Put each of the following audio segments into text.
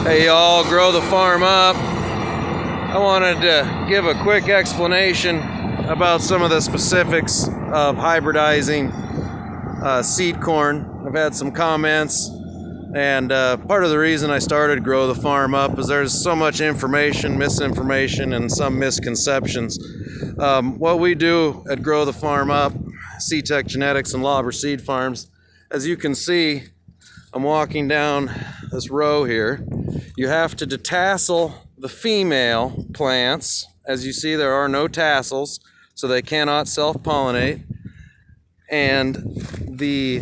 Hey y'all, Grow the Farm Up. I wanted to give a quick explanation about some of the specifics of hybridizing seed corn. I've had some comments, and part of the reason I started Grow the Farm Up is there's so much information, misinformation, and some misconceptions. What we do at Grow the Farm Up, C-Tech Genetics and Lauber Seed Farms, as you can see, I'm walking down this row here. You have to detassel the female plants. As you see, there are no tassels, so they cannot self-pollinate. And the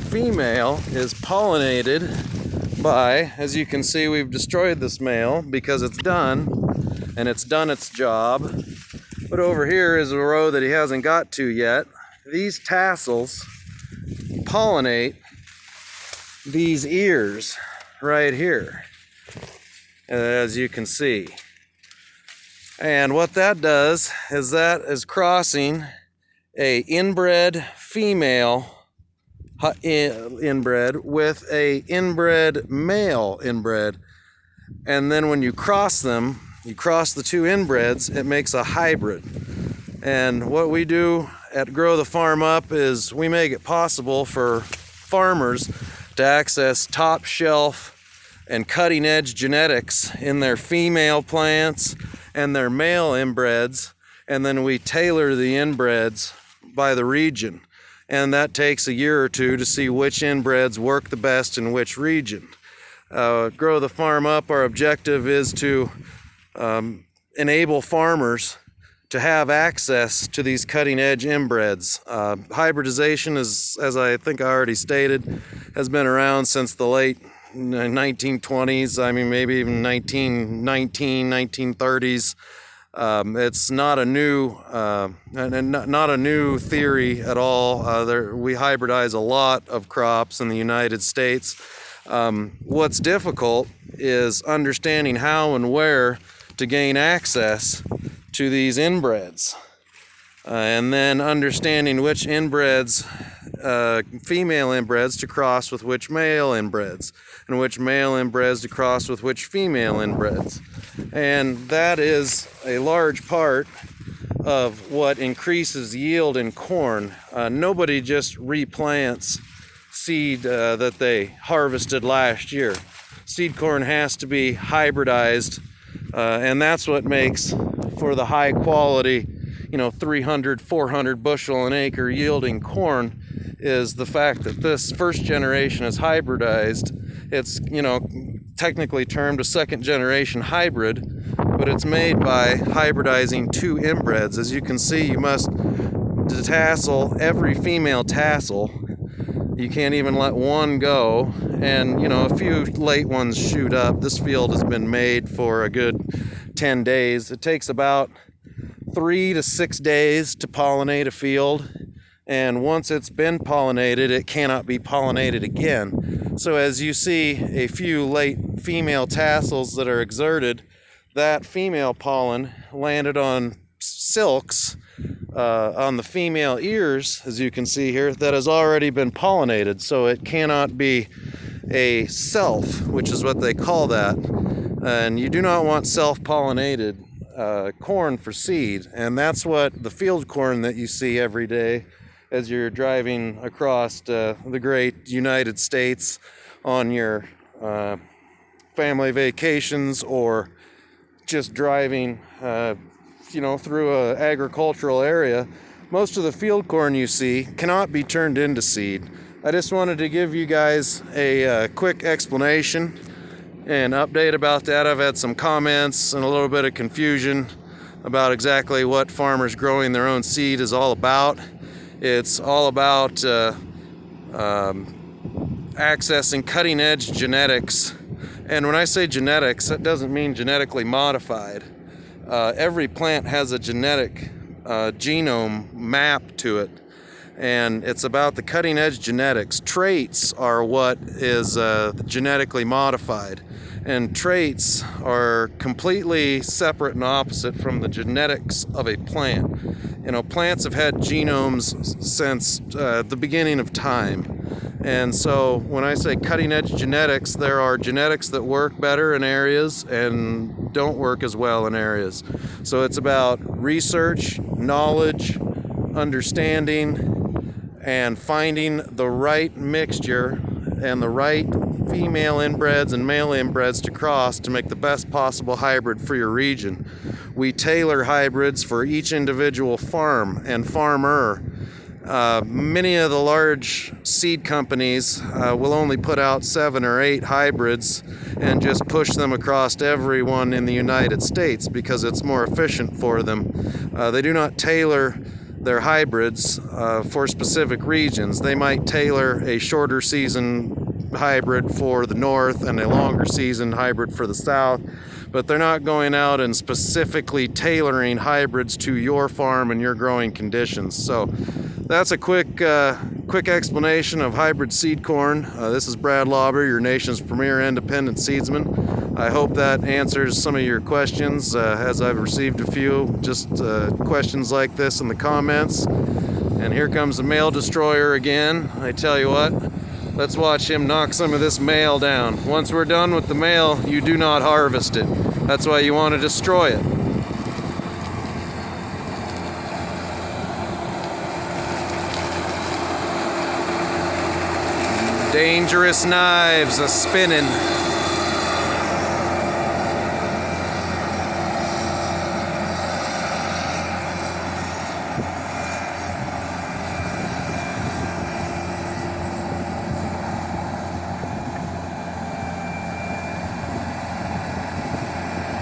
female is pollinated by, as you can see, we've destroyed this male because it's done, and it's done its job. But over here is a row that he hasn't got to yet. These tassels pollinate these ears right here, as you can see. And what that does is that is crossing a inbred female inbred with a inbred male inbred. And then when you cross them, you cross the two inbreds, it makes a hybrid. And what we do at Grow the Farm Up is we make it possible for farmers to access top shelf and cutting edge genetics in their female plants and their male inbreds, and then we tailor the inbreds by the region. And that takes a year or two to see which inbreds work the best in which region. Grow the Farm Up, our objective is to enable farmers to have access to these cutting-edge inbreds. Hybridization is, as I think I already stated, has been around since the late 1920s. I mean, maybe even 1930s. It's not a new theory at all. We hybridize a lot of crops in the United States. What's difficult is understanding how and where to gain access to these inbreds, and then understanding which inbreds, female inbreds, to cross with which male inbreds, and which male inbreds to cross with which female inbreds. And that is a large part of what increases yield in corn. Nobody just replants seed that they harvested last year. Seed corn has to be hybridized, and that's what makes for the high quality, 300, 400 bushel an acre yielding corn, is the fact that this first generation is hybridized. It's, technically termed a second generation hybrid, but it's made by hybridizing two inbreds. As you can see, you must detassel every female tassel. You can't even let one go, and a few late ones shoot up. This field has been made for a good 10 days. It takes about 3 to 6 days to pollinate a field, and once it's been pollinated, it cannot be pollinated again. So as you see a few late female tassels that are exerted, that female pollen landed on silks on the female ears, as you can see here, that has already been pollinated. So it cannot be a self, which is what they call that. And you do not want self-pollinated corn for seed. And that's what the field corn that you see every day as you're driving across the great United States on your family vacations, or just driving through an agricultural area. Most of the field corn you see cannot be turned into seed. I just wanted to give you guys a quick explanation and update about that. I've had some comments and a little bit of confusion about exactly what farmers growing their own seed is all about. It's all about accessing cutting edge genetics. And when I say genetics, that doesn't mean genetically modified. Every plant has a genetic genome map to it, and it's about the cutting edge genetics. Traits are what is genetically modified, and traits are completely separate and opposite from the genetics of a plant. Plants have had genomes since the beginning of time, And so when I say cutting edge genetics, there are genetics that work better in areas and don't work as well in areas. So it's about research, knowledge, understanding, and finding the right mixture and the right female inbreds and male inbreds to cross to make the best possible hybrid for your region. We tailor hybrids for each individual farm and farmer. Many of the large seed companies will only put out 7 or 8 hybrids and just push them across everyone in the United States because it's more efficient for them. They do not tailor their hybrids for specific regions. They might tailor a shorter season hybrid for the north and a longer season hybrid for the south, but they're not going out and specifically tailoring hybrids to your farm and your growing conditions. So that's a quick explanation of hybrid seed corn. This is Brad Lauber, your nation's premier independent seedsman. I hope that answers some of your questions, as I've received a few just questions like this in the comments. And here comes the male destroyer again. I tell you what, let's watch him knock some of this male down. Once we're done with the male, you do not harvest it. That's why you want to destroy it. Dangerous knives a-spinning.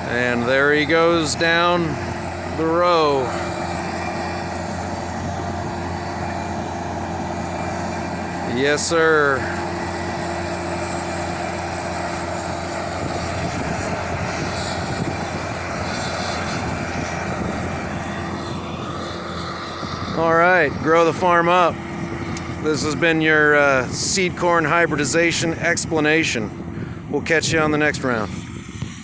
And there he goes down the row. Yes, sir. All right, grow the farm up. This has been your seed corn hybridization explanation. We'll catch you on the next round.